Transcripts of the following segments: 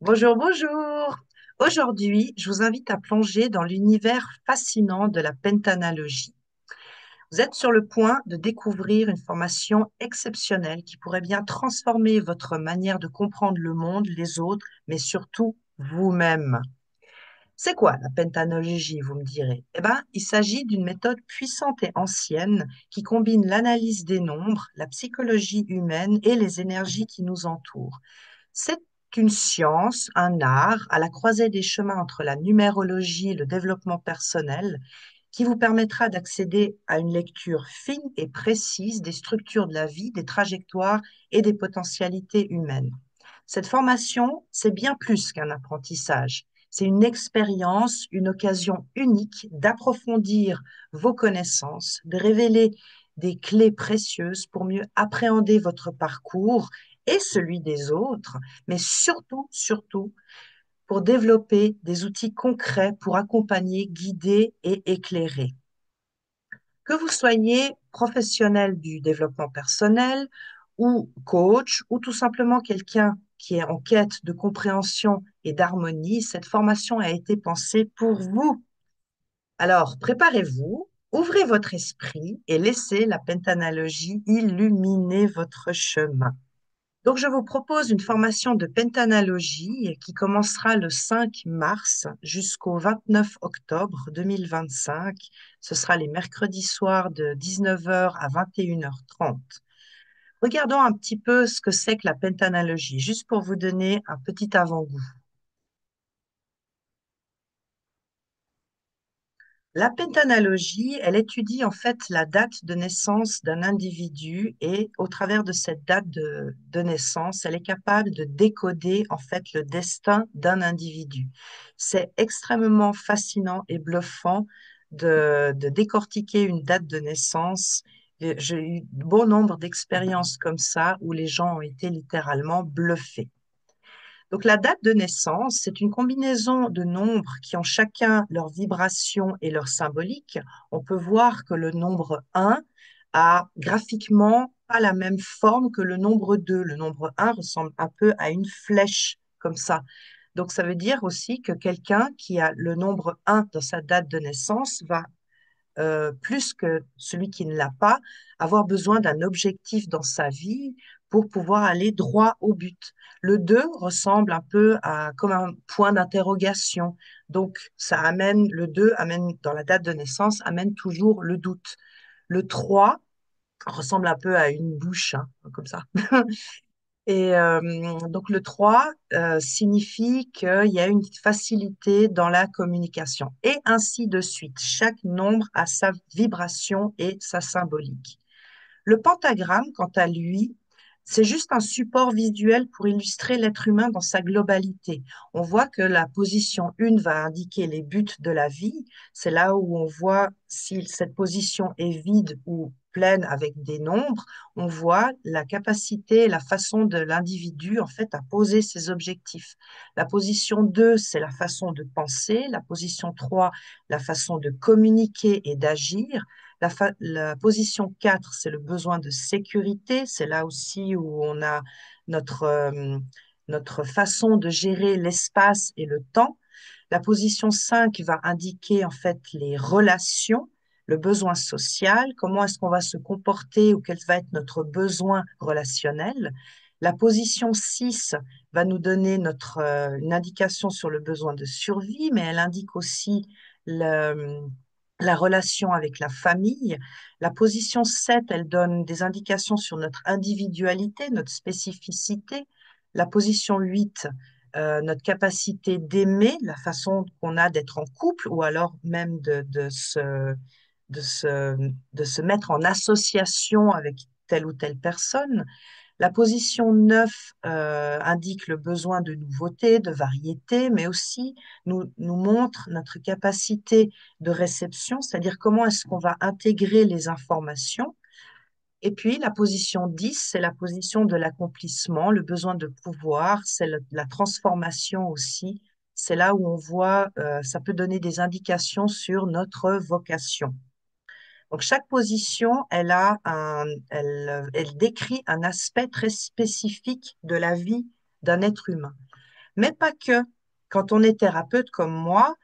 Bonjour, bonjour. Aujourd'hui, je vous invite à plonger dans l'univers fascinant de la pentanalogie. Vous êtes sur le point de découvrir une formation exceptionnelle qui pourrait bien transformer votre manière de comprendre le monde, les autres, mais surtout vous-même. C'est quoi la pentanalogie, vous me direz? Eh bien, il s'agit d'une méthode puissante et ancienne qui combine l'analyse des nombres, la psychologie humaine et les énergies qui nous entourent. C'est une science, un art, à la croisée des chemins entre la numérologie et le développement personnel, qui vous permettra d'accéder à une lecture fine et précise des structures de la vie, des trajectoires et des potentialités humaines. Cette formation, c'est bien plus qu'un apprentissage. C'est une expérience, une occasion unique d'approfondir vos connaissances, de révéler des clés précieuses pour mieux appréhender votre parcours et celui des autres, mais surtout, surtout, pour développer des outils concrets pour accompagner, guider et éclairer. Que vous soyez professionnel du développement personnel ou coach ou tout simplement quelqu'un qui est en quête de compréhension et d'harmonie, cette formation a été pensée pour vous. Alors, préparez-vous, ouvrez votre esprit et laissez la pentanalogie illuminer votre chemin. Donc, je vous propose une formation de pentanalogie qui commencera le 5 mars jusqu'au 29 octobre 2025. Ce sera les mercredis soirs de 19 heures à 21h30. Regardons un petit peu ce que c'est que la pentanalogie, juste pour vous donner un petit avant-goût. La pentanalogie, elle étudie en fait la date de naissance d'un individu et au travers de cette date de naissance, elle est capable de décoder en fait le destin d'un individu. C'est extrêmement fascinant et bluffant de décortiquer une date de naissance. Et j'ai eu bon nombre d'expériences comme ça où les gens ont été littéralement bluffés. Donc la date de naissance, c'est une combinaison de nombres qui ont chacun leur vibration et leur symbolique. On peut voir que le nombre un a graphiquement pas la même forme que le nombre 2. Le nombre un ressemble un peu à une flèche comme ça. Donc ça veut dire aussi que quelqu'un qui a le nombre un dans sa date de naissance va plus que celui qui ne l'a pas, avoir besoin d'un objectif dans sa vie pour pouvoir aller droit au but. Le 2 ressemble un peu à comme un point d'interrogation. Donc, ça amène, le 2 amène, dans la date de naissance, amène toujours le doute. Le 3 ressemble un peu à une bouche, hein, comme ça. Et donc le 3 signifie qu'il y a une facilité dans la communication. Et ainsi de suite. Chaque nombre a sa vibration et sa symbolique. Le pentagramme, quant à lui, c'est juste un support visuel pour illustrer l'être humain dans sa globalité. On voit que la position 1 va indiquer les buts de la vie. C'est là où on voit si cette position est vide ou pleine avec des nombres. On voit la capacité, la façon de l'individu en fait à poser ses objectifs. La position 2, c'est la façon de penser. La position 3, la façon de communiquer et d'agir. La position 4, c'est le besoin de sécurité. C'est là aussi où on a notre, notre façon de gérer l'espace et le temps. La position 5 va indiquer en fait les relations, le besoin social, comment est-ce qu'on va se comporter ou quel va être notre besoin relationnel. La position 6 va nous donner une indication sur le besoin de survie, mais elle indique aussi la relation avec la famille. La position 7, elle donne des indications sur notre individualité, notre spécificité. La position 8, notre capacité d'aimer, la façon qu'on a d'être en couple ou alors même de se, de se mettre en association avec telle ou telle personne. La position 9 indique le besoin de nouveauté, de variété, mais aussi nous montre notre capacité de réception, c'est-à-dire comment est-ce qu'on va intégrer les informations. Et puis la position 10, c'est la position de l'accomplissement, le besoin de pouvoir, c'est la transformation aussi. C'est là où on voit, ça peut donner des indications sur notre vocation. Donc, chaque position, elle décrit un aspect très spécifique de la vie d'un être humain. Mais pas que. Quand on est thérapeute comme moi,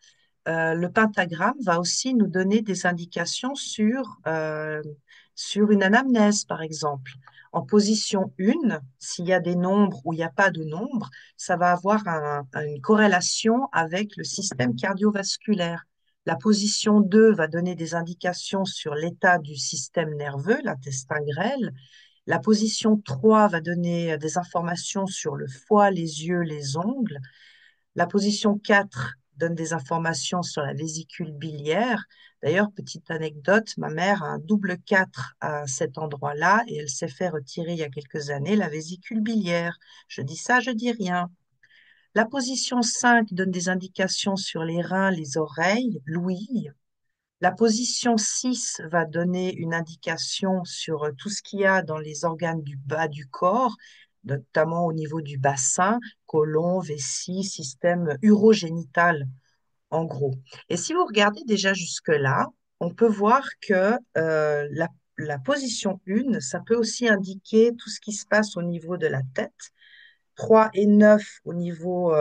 le pentagramme va aussi nous donner des indications sur une anamnèse, par exemple. En position 1, s'il y a des nombres ou il n'y a pas de nombres, ça va avoir une corrélation avec le système cardiovasculaire. La position 2 va donner des indications sur l'état du système nerveux, l'intestin grêle. La position 3 va donner des informations sur le foie, les yeux, les ongles. La position 4 donne des informations sur la vésicule biliaire. D'ailleurs, petite anecdote, ma mère a un double 4 à cet endroit-là et elle s'est fait retirer il y a quelques années la vésicule biliaire. Je dis ça, je dis rien. La position 5 donne des indications sur les reins, les oreilles, l'ouïe. La position 6 va donner une indication sur tout ce qu'il y a dans les organes du bas du corps, notamment au niveau du bassin, côlon, vessie, système urogénital, en gros. Et si vous regardez déjà jusque-là, on peut voir que la position 1, ça peut aussi indiquer tout ce qui se passe au niveau de la tête, 3 et 9 au niveau,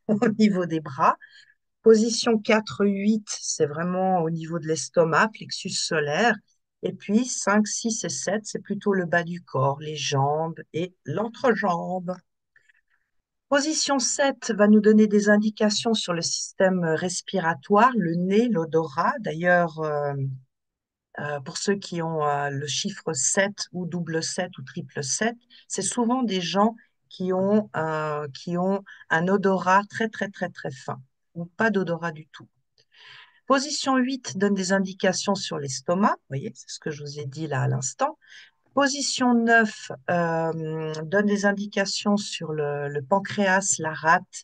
au niveau des bras. Position 4-8, c'est vraiment au niveau de l'estomac, plexus solaire. Et puis 5, 6 et 7, c'est plutôt le bas du corps, les jambes et l'entrejambe. Position 7 va nous donner des indications sur le système respiratoire, le nez, l'odorat. D'ailleurs, pour ceux qui ont le chiffre 7 ou double 7 ou triple 7, c'est souvent des gens qui ont un odorat très, très, très, très fin ou pas d'odorat du tout. Position 8 donne des indications sur l'estomac, vous voyez, c'est ce que je vous ai dit là à l'instant. Position 9 donne des indications sur le pancréas, la rate,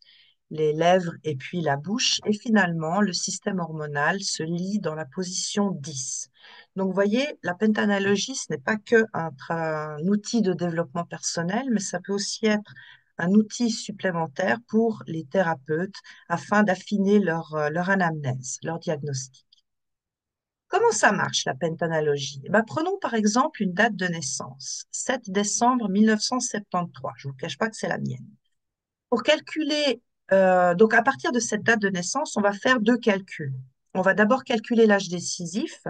les lèvres et puis la bouche. Et finalement, le système hormonal se lie dans la position 10. Donc, vous voyez, la pentanalogie, ce n'est pas que un outil de développement personnel, mais ça peut aussi être un outil supplémentaire pour les thérapeutes afin d'affiner leur anamnèse, leur diagnostic. Comment ça marche, la pentanalogie? Eh ben, prenons par exemple une date de naissance, 7 décembre 1973. Je ne vous cache pas que c'est la mienne. Pour calculer, donc à partir de cette date de naissance, on va faire deux calculs. On va d'abord calculer l'âge décisif,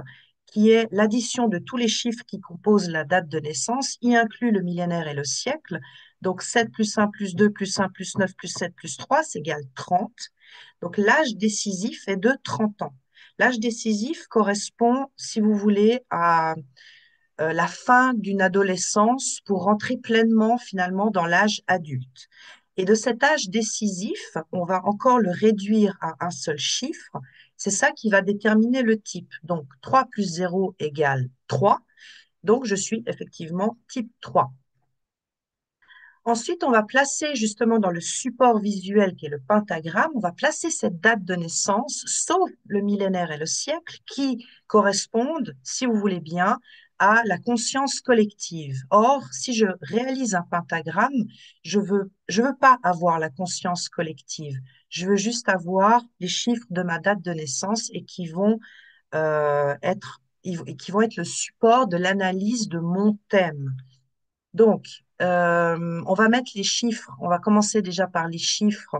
qui est l'addition de tous les chiffres qui composent la date de naissance, y inclut le millénaire et le siècle. Donc 7 plus 1 plus 2 plus 1 plus 9 plus 7 plus 3, c'est égal 30. Donc l'âge décisif est de 30 ans. L'âge décisif correspond, si vous voulez, à la fin d'une adolescence pour rentrer pleinement finalement dans l'âge adulte. Et de cet âge décisif, on va encore le réduire à un seul chiffre. C'est ça qui va déterminer le type. Donc 3 plus 0 égale 3. Donc je suis effectivement type 3. Ensuite, on va placer justement dans le support visuel qui est le pentagramme, on va placer cette date de naissance, sauf le millénaire et le siècle, qui correspondent, si vous voulez bien, à la conscience collective. Or, si je réalise un pentagramme, je veux pas avoir la conscience collective. Je veux juste avoir les chiffres de ma date de naissance et qui vont être le support de l'analyse de mon thème. Donc, on va mettre les chiffres. On va commencer déjà par les chiffres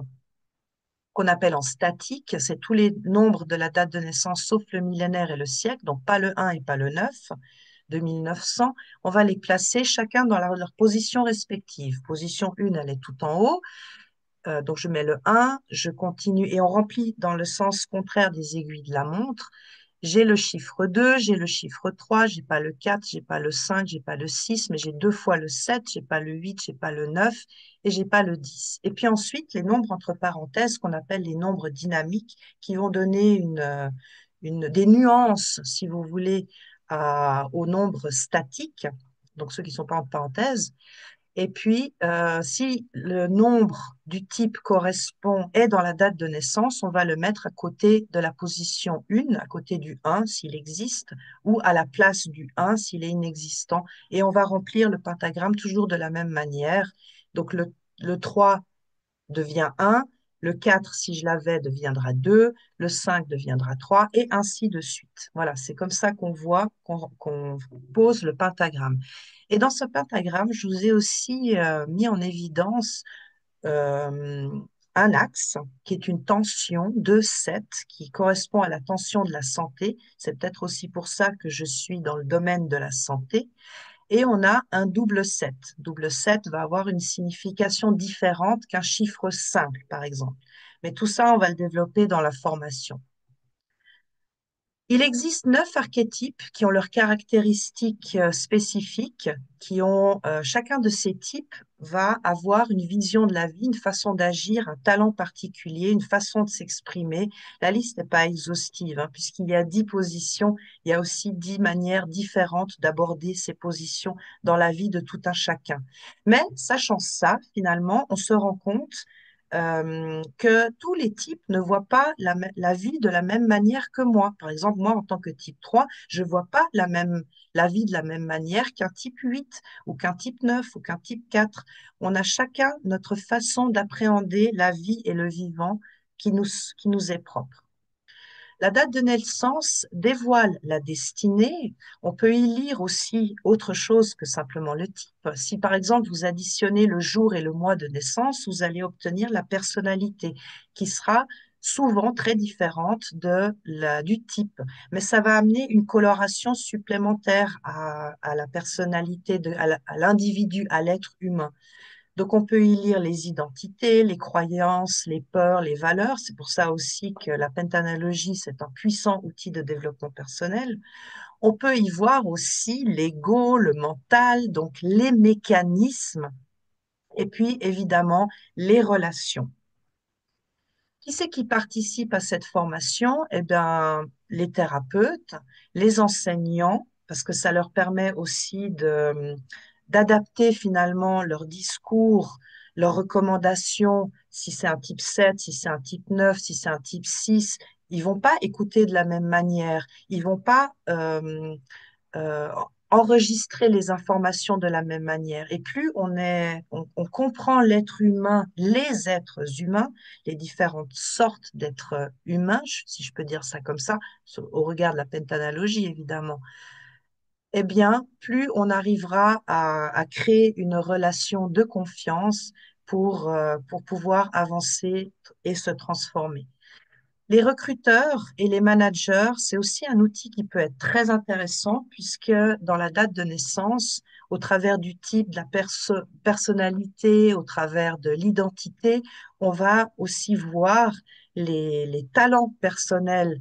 qu'on appelle en statique. C'est tous les nombres de la date de naissance, sauf le millénaire et le siècle, donc pas le 1 et pas le 9 de 1900. On va les placer chacun dans leur position respective. Position 1, elle est tout en haut. Donc, je mets le 1, je continue et on remplit dans le sens contraire des aiguilles de la montre. J'ai le chiffre 2, j'ai le chiffre 3, j'ai pas le 4, j'ai pas le 5, j'ai pas le 6, mais j'ai deux fois le 7, j'ai pas le 8, j'ai pas le 9 et j'ai pas le 10. Et puis ensuite, les nombres entre parenthèses qu'on appelle les nombres dynamiques qui vont donner des nuances, si vous voulez, aux nombres statiques, donc ceux qui sont pas en parenthèse. Et puis, si le nombre du type est dans la date de naissance, on va le mettre à côté de la position 1, à côté du 1 s'il existe, ou à la place du 1 s'il est inexistant. Et on va remplir le pentagramme toujours de la même manière. Donc, le 3 devient 1, le 4, si je l'avais, deviendra 2, le 5 deviendra 3, et ainsi de suite. Voilà, c'est comme ça qu'on voit, qu'on pose le pentagramme. Et dans ce pentagramme, je vous ai aussi mis en évidence euh, un axe qui est une tension de 7 qui correspond à la tension de la santé. C'est peut-être aussi pour ça que je suis dans le domaine de la santé. Et on a un double 7. Double 7 va avoir une signification différente qu'un chiffre simple, par exemple. Mais tout ça, on va le développer dans la formation. Il existe 9 archétypes qui ont leurs caractéristiques spécifiques, qui ont chacun de ces types va avoir une vision de la vie, une façon d'agir, un talent particulier, une façon de s'exprimer. La liste n'est pas exhaustive, hein, puisqu'il y a 10 positions, il y a aussi 10 manières différentes d'aborder ces positions dans la vie de tout un chacun. Mais sachant ça, finalement, on se rend compte que tous les types ne voient pas la vie de la même manière que moi. Par exemple, moi, en tant que type 3, je ne vois pas la vie de la même manière qu'un type 8 ou qu'un type 9 ou qu'un type 4. On a chacun notre façon d'appréhender la vie et le vivant qui nous est propre. La date de naissance dévoile la destinée. On peut y lire aussi autre chose que simplement le type. Si par exemple vous additionnez le jour et le mois de naissance, vous allez obtenir la personnalité qui sera souvent très différente du type. Mais ça va amener une coloration supplémentaire à la personnalité, à l'individu, à l'être humain. Donc, on peut y lire les identités, les croyances, les peurs, les valeurs. C'est pour ça aussi que la pentanalogie, c'est un puissant outil de développement personnel. On peut y voir aussi l'ego, le mental, donc les mécanismes, et puis évidemment les relations. Qui c'est qui participe à cette formation? Eh bien, les thérapeutes, les enseignants, parce que ça leur permet aussi d'adapter finalement leur discours, leurs recommandations, si c'est un type 7, si c'est un type 9, si c'est un type 6, ils vont pas écouter de la même manière, ils vont pas euh, enregistrer les informations de la même manière. Et plus on comprend l'être humain, les êtres humains, les différentes sortes d'êtres humains, si je peux dire ça comme ça, au regard de la pentanalogie évidemment, eh bien, plus on arrivera à créer une relation de confiance pour pouvoir avancer et se transformer. Les recruteurs et les managers, c'est aussi un outil qui peut être très intéressant puisque dans la date de naissance, au travers du type, de la personnalité, au travers de l'identité, on va aussi voir les talents personnels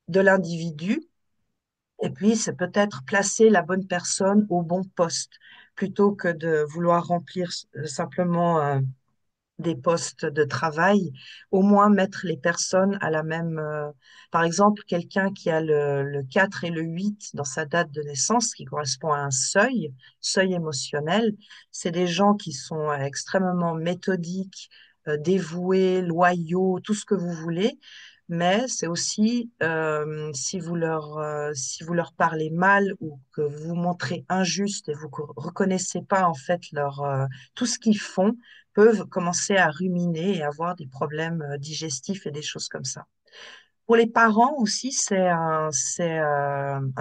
de l'individu et puis c'est peut-être placer la bonne personne au bon poste plutôt que de vouloir remplir simplement des postes de travail, au moins mettre les personnes à la même... par exemple, quelqu'un qui a le 4 et le 8 dans sa date de naissance, qui correspond à un seuil émotionnel, c'est des gens qui sont extrêmement méthodiques, dévoués, loyaux, tout ce que vous voulez. Mais c'est aussi si vous leur parlez mal ou que vous vous montrez injuste et vous reconnaissez pas en fait tout ce qu'ils font, peuvent commencer à ruminer et avoir des problèmes digestifs et des choses comme ça. Pour les parents aussi, un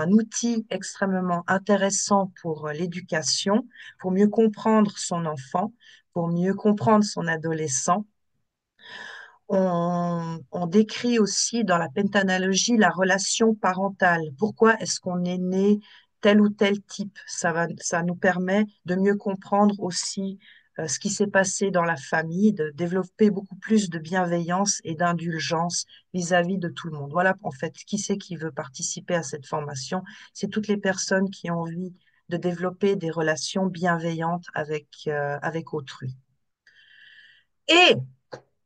outil extrêmement intéressant pour l'éducation, pour mieux comprendre son enfant, pour mieux comprendre son adolescent. On décrit aussi dans la pentanalogie la relation parentale. Pourquoi est-ce qu'on est né tel ou tel type? Ça nous permet de mieux comprendre aussi ce qui s'est passé dans la famille, de développer beaucoup plus de bienveillance et d'indulgence vis-à-vis de tout le monde. Voilà, en fait, qui c'est qui veut participer à cette formation? C'est toutes les personnes qui ont envie de développer des relations bienveillantes avec autrui. Et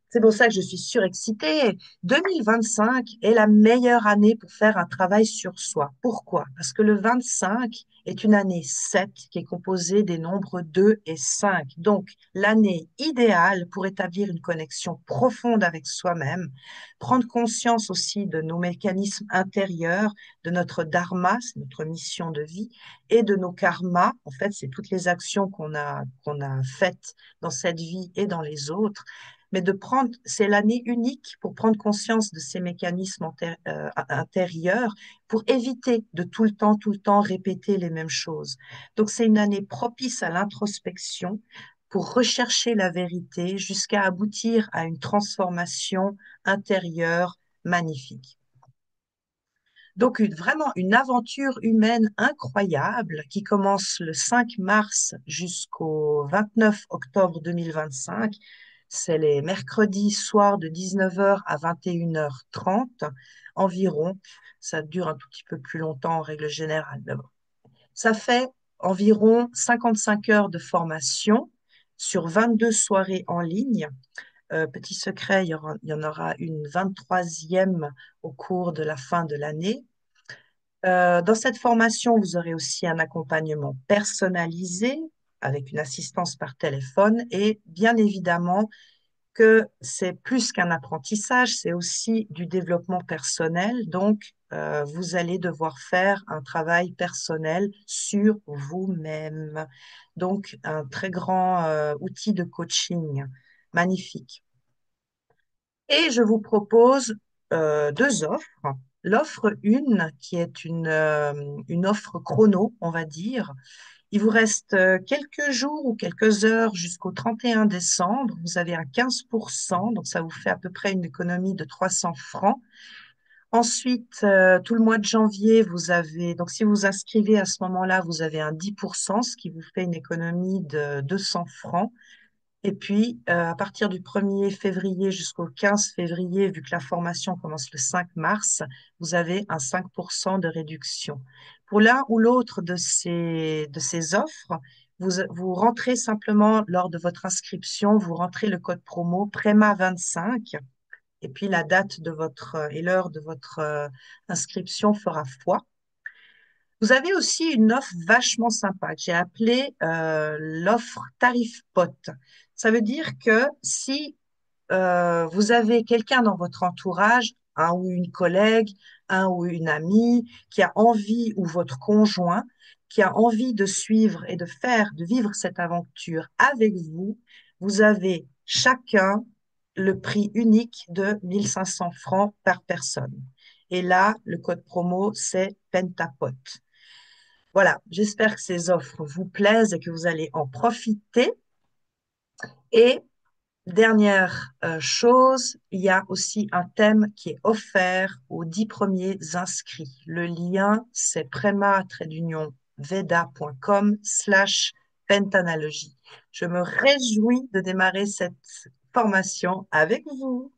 c'est pour ça que je suis surexcitée. 2025 est la meilleure année pour faire un travail sur soi. Pourquoi? Parce que le 25 est une année 7 qui est composée des nombres 2 et 5. Donc, l'année idéale pour établir une connexion profonde avec soi-même, prendre conscience aussi de nos mécanismes intérieurs, de notre dharma, c'est notre mission de vie, et de nos karmas. En fait, c'est toutes les actions qu'on a faites dans cette vie et dans les autres, mais c'est l'année unique pour prendre conscience de ces mécanismes intérieurs, pour éviter de tout le temps répéter les mêmes choses. Donc, c'est une année propice à l'introspection pour rechercher la vérité jusqu'à aboutir à une transformation intérieure magnifique. Donc vraiment une aventure humaine incroyable qui commence le 5 mars jusqu'au 29 octobre 2025. C'est les mercredis soirs de 19h à 21h30 environ. Ça dure un tout petit peu plus longtemps en règle générale. Mais bon. Ça fait environ 55 heures de formation sur 22 soirées en ligne. Petit secret, il y en aura une 23e au cours de la fin de l'année. Dans cette formation, vous aurez aussi un accompagnement personnalisé avec une assistance par téléphone et bien évidemment que c'est plus qu'un apprentissage, c'est aussi du développement personnel. Donc, vous allez devoir faire un travail personnel sur vous-même. Donc, un très grand outil de coaching magnifique. Et je vous propose deux offres. L'offre 1, qui est une offre chrono, on va dire. Il vous reste quelques jours ou quelques heures jusqu'au 31 décembre. Vous avez un 15%, donc ça vous fait à peu près une économie de 300 francs. Ensuite, tout le mois de janvier, vous avez, donc si vous vous inscrivez à ce moment-là, vous avez un 10%, ce qui vous fait une économie de 200 francs. Et puis, à partir du 1er février jusqu'au 15 février, vu que la formation commence le 5 mars, vous avez un 5% de réduction. Pour l'un ou l'autre de ces offres, vous rentrez simplement lors de votre inscription, vous rentrez le code promo PREMA25 et puis la date de votre et l'heure de votre inscription fera foi. Vous avez aussi une offre vachement sympa que j'ai appelée l'offre tarif pote. Ça veut dire que si vous avez quelqu'un dans votre entourage, un ou une collègue, un ou une amie, qui a envie, ou votre conjoint, qui a envie de suivre et de vivre cette aventure avec vous, vous avez chacun le prix unique de 1500 francs par personne. Et là, le code promo, c'est Pentapote. Voilà, j'espère que ces offres vous plaisent et que vous allez en profiter. Et dernière chose, il y a aussi un thème qui est offert aux 10 premiers inscrits. Le lien, c'est prema-veda.com/pentanalogie. Je me réjouis de démarrer cette formation avec vous.